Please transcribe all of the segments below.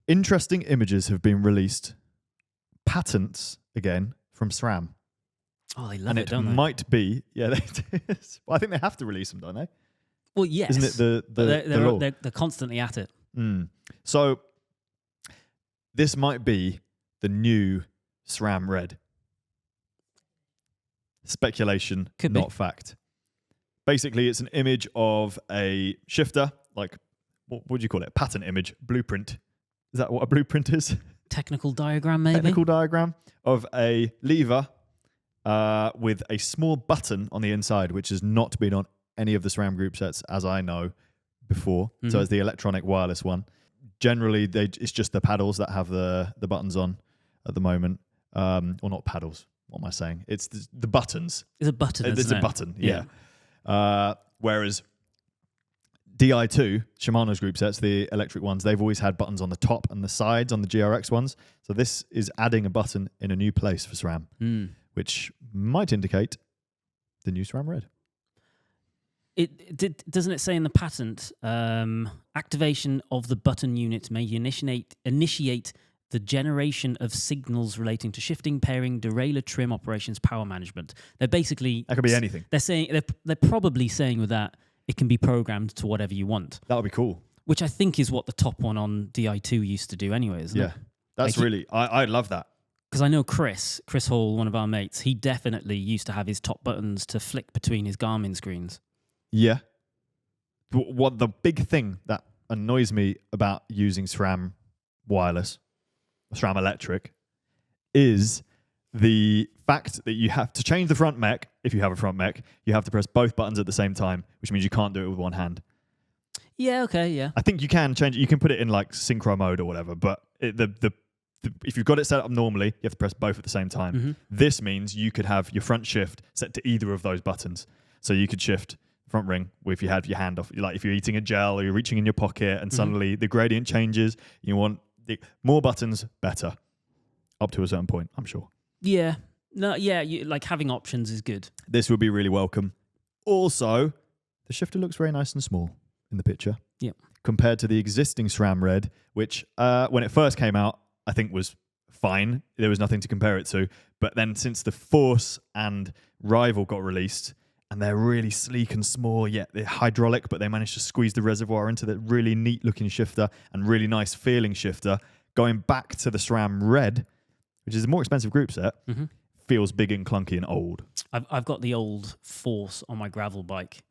Interesting images have been released. Patents, again, from SRAM. Oh, they love And it, don't they? might be, yeah, I think they have to release them, don't they? Well, yes. Isn't it the law? They're constantly at it. So this might be the new SRAM Red. Speculation, Could be. not fact. Basically, it's an image of a shifter, like, what would you call it? A pattern image, blueprint. Is that what a blueprint is? Technical diagram, maybe? Technical diagram of a lever with a small button on the inside, which has not been on any of the SRAM group sets, as I know, before. So it's the electronic wireless one. Generally, it's just the paddles that have the buttons on at the moment. Or not paddles. What am I saying? It's the buttons. It's a button, It's a button, yeah. Whereas Di2, Shimano's group sets, the electric ones, they've always had buttons on the top and the sides on the GRX ones. So this is adding a button in a new place for SRAM, which might indicate the new SRAM Red. Doesn't it say in the patent, activation of the button unit may initiate the generation of signals relating to shifting, pairing, derailleur, trim operations, power management. They're basically... That could be anything. They're saying they're probably saying with that, it can be programmed to whatever you want. That would be cool. Which I think is what the top one on Di2 used to do anyway, isn't it? Yeah, that's like really... I love that. Because I know Chris Hall, one of our mates, he definitely used to have his top buttons to flick between his Garmin screens. Yeah. What the big thing that annoys me about using SRAM wireless, SRAM electric, is the fact that you have to change the front mech. If you have a front mech, you have to press both buttons at the same time, which means you can't do it with one hand. Yeah, okay, yeah. I think you can change it. You can put it in like synchro mode or whatever, but if you've got it set up normally, you have to press both at the same time. This means you could have your front shift set to either of those buttons. So you could shift front ring if you had your hand off, like if you're eating a gel or you're reaching in your pocket and suddenly the gradient changes, you want more buttons, better. Up to a certain point, I'm sure. Yeah. No, yeah, like having options is good. This would be really welcome. Also, the shifter looks very nice and small in the picture. Yeah. Compared to the existing SRAM Red, which when it first came out, I think was fine. There was nothing to compare it to. But then since the Force and Rival got released, and they're really sleek and small, yet they're hydraulic, but they managed to squeeze the reservoir into the really neat looking shifter and really nice feeling shifter. Going back to the SRAM Red, which is a more expensive group set, feels big and clunky and old. I've got the old Force on my gravel bike,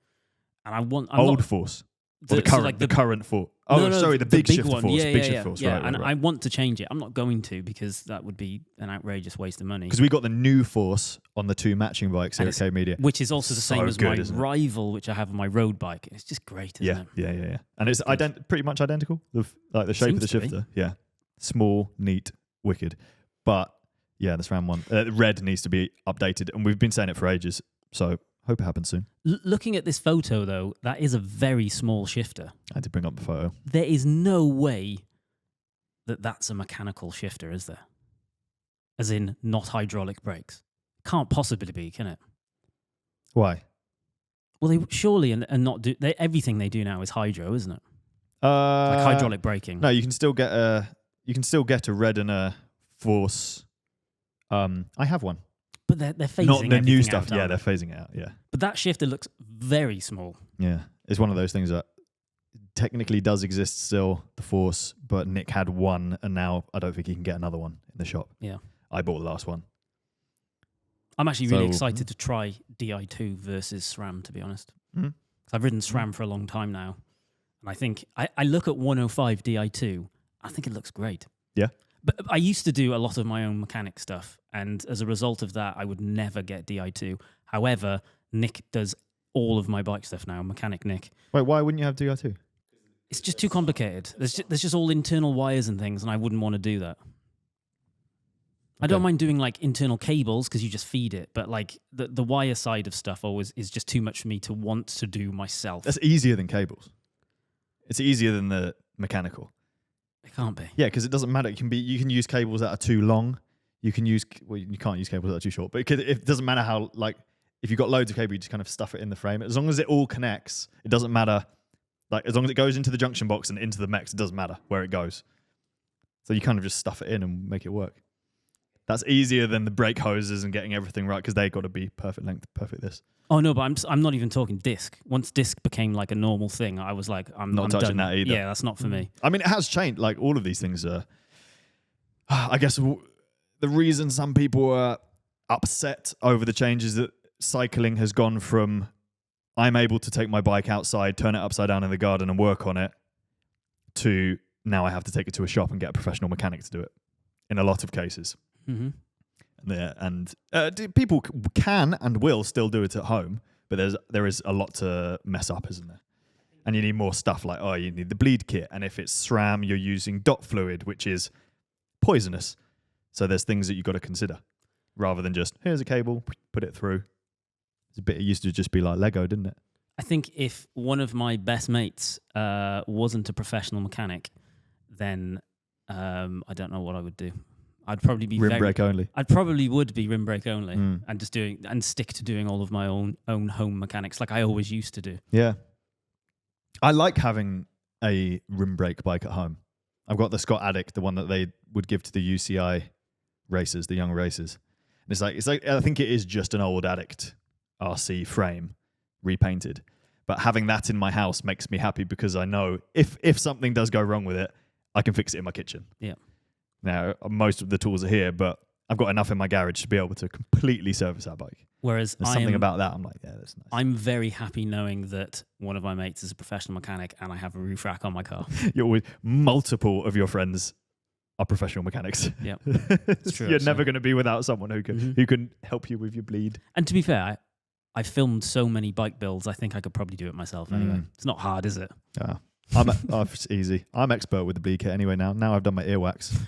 and I want Force. The current Force. Oh, sorry, the big shifter one. Force. Yeah, big shifter Force. Yeah, right, and right. I want to change it. I'm not going to because that would be an outrageous waste of money. Because we got the new Force on the two matching bikes here at Cade Media, which is also the same as my Rival, which I have on my road bike. It's just great, isn't it? Yeah. And it's pretty much identical. Like the shape of the shifter. Yeah, small, neat, wicked. But yeah, the SRAM one, Red needs to be updated, and we've been saying it for ages. So hope it happens soon. Looking at this photo, though, that is a very small shifter. I had to bring up the photo. There is no way that that's a mechanical shifter, is there? As in, not hydraulic brakes. Can't possibly be, can it? Why? Well, they surely and not do. Everything they do now is hydro, isn't it? Like hydraulic braking. No, you can still get a Red and a Force. I have one. But they're phasing not the new stuff. Out, Yeah, they're phasing it out. Yeah. But that shifter looks very small. Yeah, it's one of those things that technically does exist still, the Force, but Nick had one, and now I don't think he can get another one in the shop. Yeah. I bought the last one. I'm actually really excited to try Di2 versus SRAM, to be honest. I've ridden SRAM for a long time now, and I think I look at 105 Di2. I think it looks great. Yeah. But I used to do a lot of my own mechanic stuff, and as a result of that, I would never get Di2. However, Nick does all of my bike stuff now, mechanic Nick. Wait, why wouldn't you have Di2? It's just too complicated. There's just all internal wires and things, and I wouldn't want to do that. I don't mind doing like internal cables because you just feed it, but like the wire side of stuff always is just too much for me to want to do myself. That's easier than cables. It's easier than the mechanical. It can't be. Yeah, because it doesn't matter. You can use cables that are too long. You can't use cables that are too short. But it doesn't matter how, like, if you've got loads of cable, you just kind of stuff it in the frame. As long as it all connects, it doesn't matter. Like, as long as it goes into the junction box and into the mechs, it doesn't matter where it goes. So you kind of just stuff it in and make it work. That's easier than the brake hoses and getting everything right because they got to be perfect length, perfect this. Oh no, but I'm not even talking disc. Once disc became like a normal thing, I was like, I'm Not touching done. that either. Yeah, that's not for me. I mean, it has changed. Like all of these things are. I guess the reason some people are upset over the changes that cycling has gone from I'm able to take my bike outside, turn it upside down in the garden and work on it, to now I have to take it to a shop and get a professional mechanic to do it in a lot of cases. Mm-hmm. People can and will still do it at home, but there is a lot to mess up, isn't there? And you need more stuff like, you need the bleed kit. And if it's SRAM, you're using dot fluid, which is poisonous. So there's things that you've got to consider rather than just, here's a cable, put it through. It used to just be like Lego, didn't it? I think if one of my best mates wasn't a professional mechanic, then I don't know what I would do. I'd probably be rim brake only. I'd probably would be rim brake only, and just stick to doing all of my own home mechanics like I always used to do. Yeah, I like having a rim brake bike at home. I've got the Scott Addict, the one that they would give to the UCI racers, the young racers. And it's like I think it is just an old Addict RC frame repainted, but having that in my house makes me happy because I know if something does go wrong with it, I can fix it in my kitchen. Yeah. Now, most of the tools are here, but I've got enough in my garage to be able to completely service that bike. Whereas there's something about that, I'm like, yeah, that's nice. I'm very happy knowing that one of my mates is a professional mechanic and I have a roof rack on my car. Multiple of your friends are professional mechanics. Yeah, it's true. You're never going to be without someone who can help you with your bleed. And to be fair, I filmed so many bike builds, I think I could probably do it myself anyway. It's not hard, is it? Yeah. It's easy. I'm expert with the bleed kit anyway now. Now I've done my earwax.